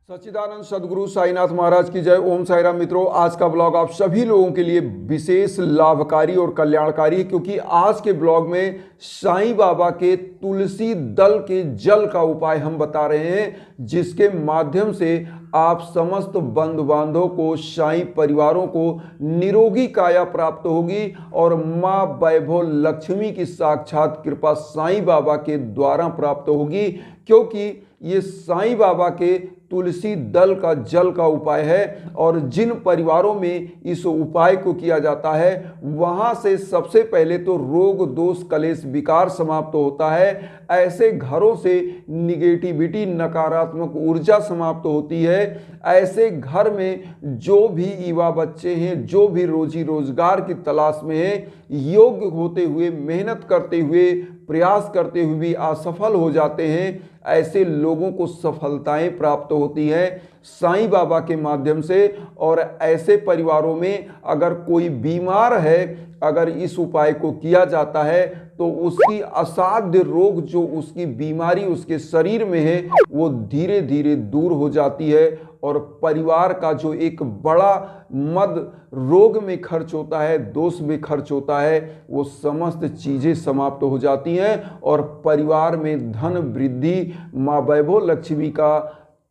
सच्चिदानंद सदगुरु साईनाथ महाराज की जय। ओम साई राम। मित्रों, आज का ब्लॉग आप सभी लोगों के लिए विशेष लाभकारी और कल्याणकारी है, क्योंकि आज के ब्लॉग में साईं बाबा के तुलसी दल के जल का उपाय हम बता रहे हैं, जिसके माध्यम से आप समस्त बंधु बांधवों को, साईं परिवारों को निरोगी काया प्राप्त होगी और माँ वैभव लक्ष्मी की साक्षात कृपा साईं बाबा के द्वारा प्राप्त होगी, क्योंकि ये साईं बाबा के तुलसी दल का जल का उपाय है। और जिन परिवारों में इस उपाय को किया जाता है, वहां से सबसे पहले तो रोग दोष कलेश विकार समाप्त होता है। ऐसे घरों से निगेटिविटी, नकारात्मक ऊर्जा समाप्त होती है। ऐसे घर में जो भी युवा बच्चे हैं, जो भी रोजी रोजगार की तलाश में है, योग्य होते हुए, मेहनत करते हुए, प्रयास करते हुए भी असफल हो जाते हैं, ऐसे लोगों को सफलताएं प्राप्त होती है साईं बाबा के माध्यम से। और ऐसे परिवारों में अगर कोई बीमार है, अगर इस उपाय को किया जाता है तो उसकी असाध्य रोग, जो उसकी बीमारी उसके शरीर में है, वो धीरे धीरे दूर हो जाती है। और परिवार का जो एक बड़ा मद रोग में खर्च होता है, दोष में खर्च होता है, वो समस्त चीज़ें समाप्त हो जाती हैं और परिवार में धन वृद्धि, माँ वैभव लक्ष्मी का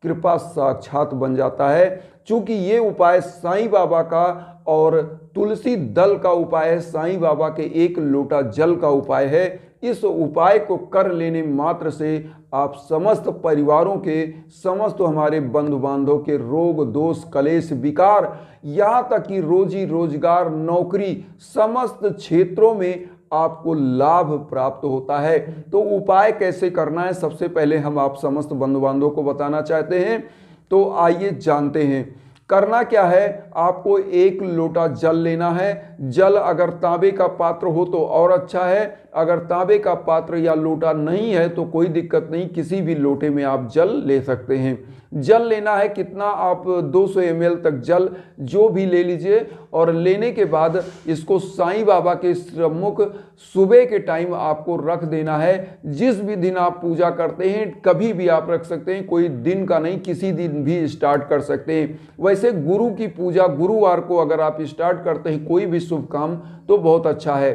कृपा साक्षात बन जाता है। चूंकि ये उपाय साईं बाबा का और तुलसी दल का उपाय है, साईं बाबा के एक लोटा जल का उपाय है, इस उपाय को कर लेने मात्र से आप समस्त परिवारों के, समस्त हमारे बंधु बांधवों के रोग दोष कलेश विकार, यहाँ तक कि रोजी रोजगार, नौकरी, समस्त क्षेत्रों में आपको लाभ प्राप्त होता है। तो उपाय कैसे करना है, सबसे पहले हम आप समस्त बंधु बांधवों को बताना चाहते हैं। तो आइए जानते हैं करना क्या है। आपको एक लोटा जल लेना है। जल अगर तांबे का पात्र हो तो और अच्छा है, अगर तांबे का पात्र या लोटा नहीं है तो कोई दिक्कत नहीं, किसी भी लोटे में आप जल ले सकते हैं। जल लेना है कितना, आप 200 ml तक जल जो भी ले लीजिए। और लेने के बाद इसको साईं बाबा के सम्मुख सुबह के टाइम आपको रख देना है। जिस भी दिन आप पूजा करते हैं, कभी भी आप रख सकते हैं, कोई दिन का नहीं, किसी दिन भी स्टार्ट कर सकते हैं। वैसे गुरु की पूजा गुरुवार को अगर आप स्टार्ट करते हैं कोई भी शुभ काम, तो बहुत अच्छा है।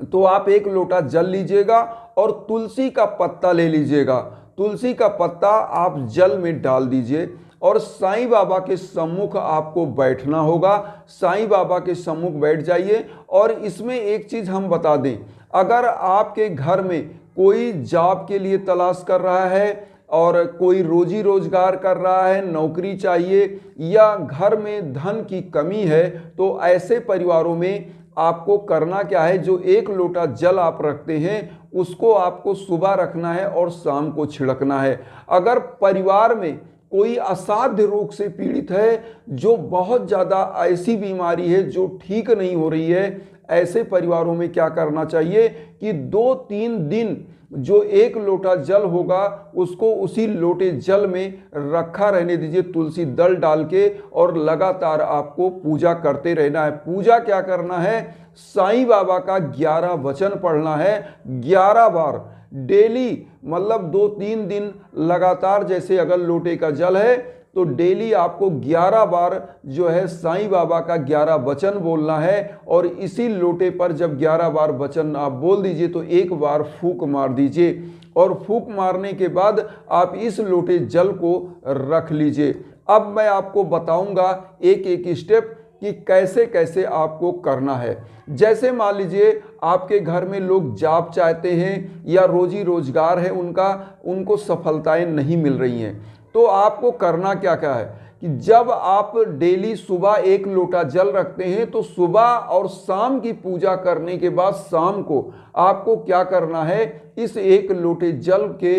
तो आप एक लोटा जल लीजिएगा और तुलसी का पत्ता ले लीजिएगा। तुलसी का पत्ता आप जल में डाल दीजिए और साईं बाबा के सम्मुख आपको बैठना होगा। साईं बाबा के सम्मुख बैठ जाइए। और इसमें एक चीज़ हम बता दें, अगर आपके घर में कोई जॉब के लिए तलाश कर रहा है और कोई रोजी रोजगार कर रहा है, नौकरी चाहिए, या घर में धन की कमी है, तो ऐसे परिवारों में आपको करना क्या है, जो एक लोटा जल आप रखते हैं उसको आपको सुबह रखना है और शाम को छिड़कना है। अगर परिवार में कोई असाध्य रोग से पीड़ित है, जो बहुत ज़्यादा ऐसी बीमारी है जो ठीक नहीं हो रही है, ऐसे परिवारों में क्या करना चाहिए कि 2-3 दिन जो एक लोटा जल होगा उसको उसी लोटे जल में रखा रहने दीजिए, तुलसी दल डाल के, और लगातार आपको पूजा करते रहना है। पूजा क्या करना है, साईं बाबा का 11 वचन पढ़ना है 11 बार डेली, मतलब 2-3 दिन लगातार। जैसे अगर लोटे का जल है तो डेली आपको 11 बार जो है साईं बाबा का 11 वचन बोलना है। और इसी लोटे पर जब 11 बार वचन आप बोल दीजिए तो एक बार फूंक मार दीजिए, और फूंक मारने के बाद आप इस लोटे जल को रख लीजिए। अब मैं आपको बताऊंगा एक एक स्टेप कि कैसे कैसे आपको करना है। जैसे मान लीजिए आपके घर में लोग जॉब चाहते हैं या रोजी रोजगार है उनको सफलताएं नहीं मिल रही हैं, तो आपको करना क्या क्या है कि जब आप डेली सुबह एक लोटा जल रखते हैं तो सुबह और शाम की पूजा करने के बाद शाम को आपको क्या करना है, इस एक लोटे जल के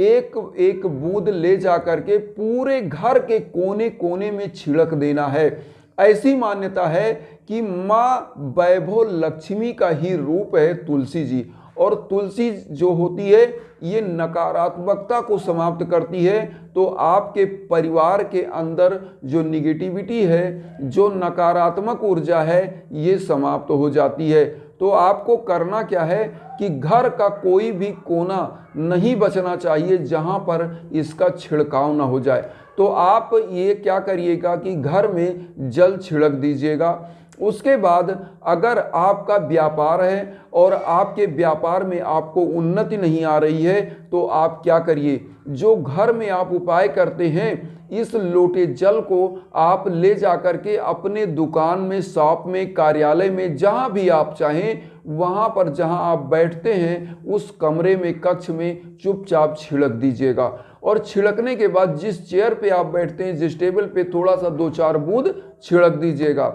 एक एक बूंद ले जा करके पूरे घर के कोने कोने में छिड़क देना है। ऐसी मान्यता है कि माँ वैभव लक्ष्मी का ही रूप है तुलसी जी, और तुलसी जो होती है ये नकारात्मकता को समाप्त करती है। तो आपके परिवार के अंदर जो निगेटिविटी है, जो नकारात्मक ऊर्जा है, ये समाप्त हो जाती है। तो आपको करना क्या है कि घर का कोई भी कोना नहीं बचना चाहिए जहां पर इसका छिड़काव ना हो जाए। तो आप ये क्या करिएगा कि घर में जल छिड़क दीजिएगा। उसके बाद अगर आपका व्यापार है और आपके व्यापार में आपको उन्नति नहीं आ रही है, तो आप क्या करिए, जो घर में आप उपाय करते हैं, इस लोटे जल को आप ले जाकर के अपने दुकान में, शॉप में, कार्यालय में, जहां भी आप चाहें वहां पर जहां आप बैठते हैं उस कमरे में, कक्ष में चुपचाप छिड़क दीजिएगा। और छिड़कने के बाद जिस चेयर पे आप बैठते हैं, जिस टेबल पे, थोड़ा सा 2-4 बूंद छिड़क दीजिएगा।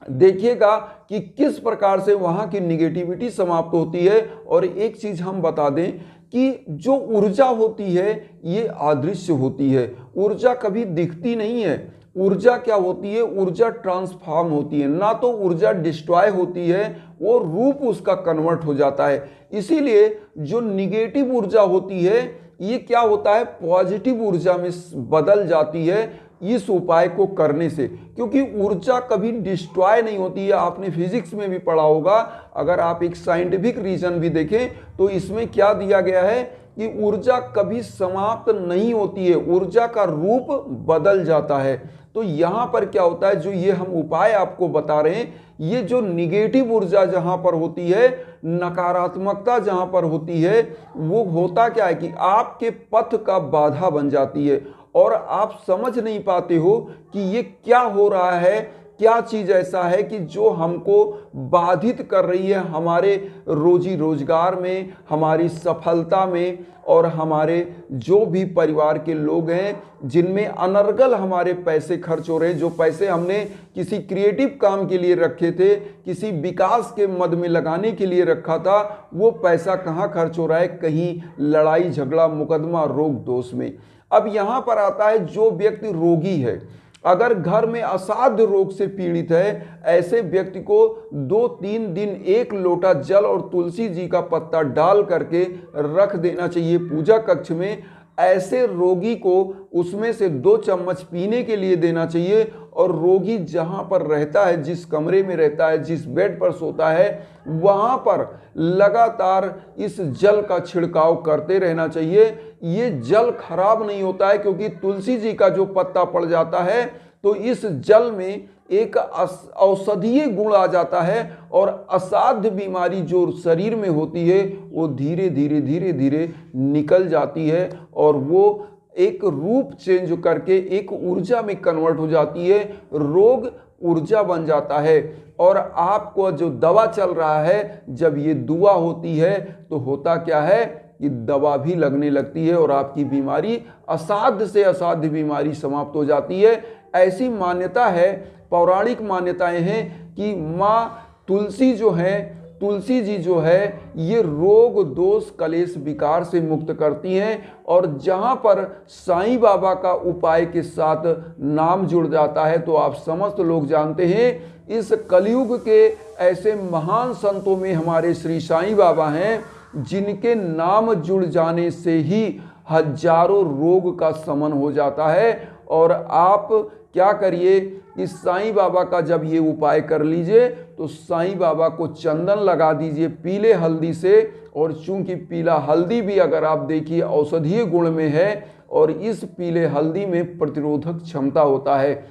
देखिएगा कि किस प्रकार से वहां की निगेटिविटी समाप्त होती है। और एक चीज हम बता दें कि जो ऊर्जा होती है ये अदृश्य होती है, ऊर्जा कभी दिखती नहीं है। ऊर्जा क्या होती है? ऊर्जा ट्रांसफॉर्म होती है, ना तो ऊर्जा डिस्ट्रॉय होती है, वो रूप उसका कन्वर्ट हो जाता है। इसीलिए जो निगेटिव ऊर्जा होती है ये क्या होता है, पॉजिटिव ऊर्जा में बदल जाती है इस उपाय को करने से, क्योंकि ऊर्जा कभी डिस्ट्रॉय नहीं होती है। आपने फिजिक्स में भी पढ़ा होगा, अगर आप एक साइंटिफिक रीजन भी देखें तो इसमें क्या दिया गया है कि ऊर्जा कभी समाप्त नहीं होती है, ऊर्जा का रूप बदल जाता है। तो यहाँ पर क्या होता है, जो ये हम उपाय आपको बता रहे हैं, ये जो निगेटिव ऊर्जा जहाँ पर होती है, नकारात्मकता जहाँ पर होती है, वो होता क्या है कि आपके पथ का बाधा बन जाती है और आप समझ नहीं पाते हो कि ये क्या हो रहा है, क्या चीज़ ऐसा है कि जो हमको बाधित कर रही है हमारे रोजी रोजगार में, हमारी सफलता में, और हमारे जो भी परिवार के लोग हैं जिनमें अनर्गल हमारे पैसे खर्च हो रहे हैं। जो पैसे हमने किसी क्रिएटिव काम के लिए रखे थे, किसी विकास के मद में लगाने के लिए रखा था, वो पैसा कहाँ खर्च हो रहा है? कहीं लड़ाई झगड़ा, मुकदमा, रोग दोष में। अब यहाँ पर आता है जो व्यक्ति रोगी है, अगर घर में असाध्य रोग से पीड़ित है, ऐसे व्यक्ति को 2-3 दिन 1 लोटा जल और तुलसी जी का पत्ता डाल करके रख देना चाहिए पूजा कक्ष में। ऐसे रोगी को उसमें से 2 चम्मच पीने के लिए देना चाहिए। और रोगी जहां पर रहता है, जिस कमरे में रहता है, जिस बेड पर सोता है, वहां पर लगातार इस जल का छिड़काव करते रहना चाहिए। ये जल खराब नहीं होता है, क्योंकि तुलसी जी का जो पत्ता पड़ जाता है तो इस जल में एक औषधीय गुण आ जाता है और असाध्य बीमारी जो शरीर में होती है वो धीरे धीरे धीरे धीरे निकल जाती है और वो एक रूप चेंज करके एक ऊर्जा में कन्वर्ट हो जाती है। रोग ऊर्जा बन जाता है। और आपको जो दवा चल रहा है, जब ये दुआ होती है तो होता क्या है कि दवा भी लगने लगती है और आपकी बीमारी, असाध्य से असाध्य बीमारी समाप्त हो जाती है। ऐसी मान्यता है, पौराणिक मान्यताएं हैं कि माँ तुलसी जो है, तुलसी जी जो है, ये रोग दोष कलेश विकार से मुक्त करती हैं। और जहाँ पर साईं बाबा का उपाय के साथ नाम जुड़ जाता है तो आप समस्त लोग जानते हैं, इस कलयुग के ऐसे महान संतों में हमारे श्री साईं बाबा हैं, जिनके नाम जुड़ जाने से ही हजारों रोग का शमन हो जाता है। और आप क्या करिए कि साईं बाबा का जब ये उपाय कर लीजिए तो साईं बाबा को चंदन लगा दीजिए पीले हल्दी से। और चूंकि पीला हल्दी भी अगर आप देखिए औषधीय गुण में है, और इस पीले हल्दी में प्रतिरोधक क्षमता होता है,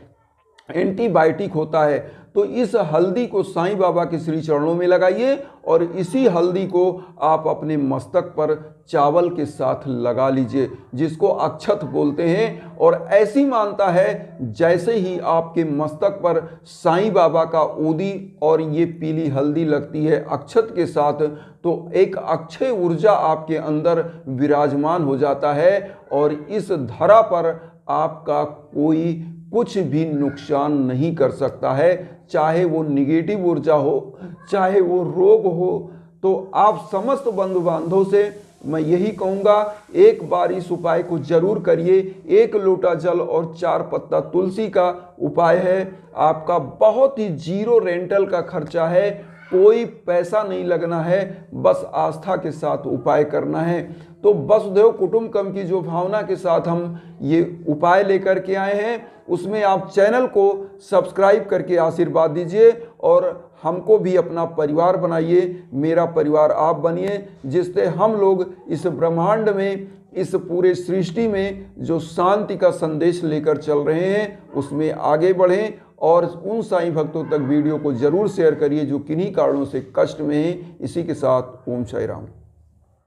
एंटीबायोटिक होता है, तो इस हल्दी को साईं बाबा के श्री चरणों में लगाइए और इसी हल्दी को आप अपने मस्तक पर चावल के साथ लगा लीजिए, जिसको अक्षत बोलते हैं। और ऐसी मानता है जैसे ही आपके मस्तक पर साईं बाबा का ऊदी और ये पीली हल्दी लगती है अक्षत के साथ, तो एक अक्षय ऊर्जा आपके अंदर विराजमान हो जाता है और इस धरा पर आपका कोई कुछ भी नुकसान नहीं कर सकता है, चाहे वो निगेटिव ऊर्जा हो, चाहे वो रोग हो। तो आप समस्त बंधु बांधवों से मैं यही कहूँगा, एक बार इस उपाय को जरूर करिए। 1 लोटा जल और 4 पत्ता तुलसी का उपाय है, आपका बहुत ही जीरो रेंटल का खर्चा है, कोई पैसा नहीं लगना है, बस आस्था के साथ उपाय करना है। तो वसुधैव कुटुंबकम की जो भावना के साथ हम ये उपाय लेकर के आए हैं, उसमें आप चैनल को सब्सक्राइब करके आशीर्वाद दीजिए और हमको भी अपना परिवार बनाइए, मेरा परिवार आप बनिए, जिससे हम लोग इस ब्रह्मांड में, इस पूरे सृष्टि में जो शांति का संदेश लेकर चल रहे हैं उसमें आगे बढ़ें। और उन साईं भक्तों तक वीडियो को जरूर शेयर करिए जो किन्हीं कारणों से कष्ट में हैं। इसी के साथ ओम साई राम।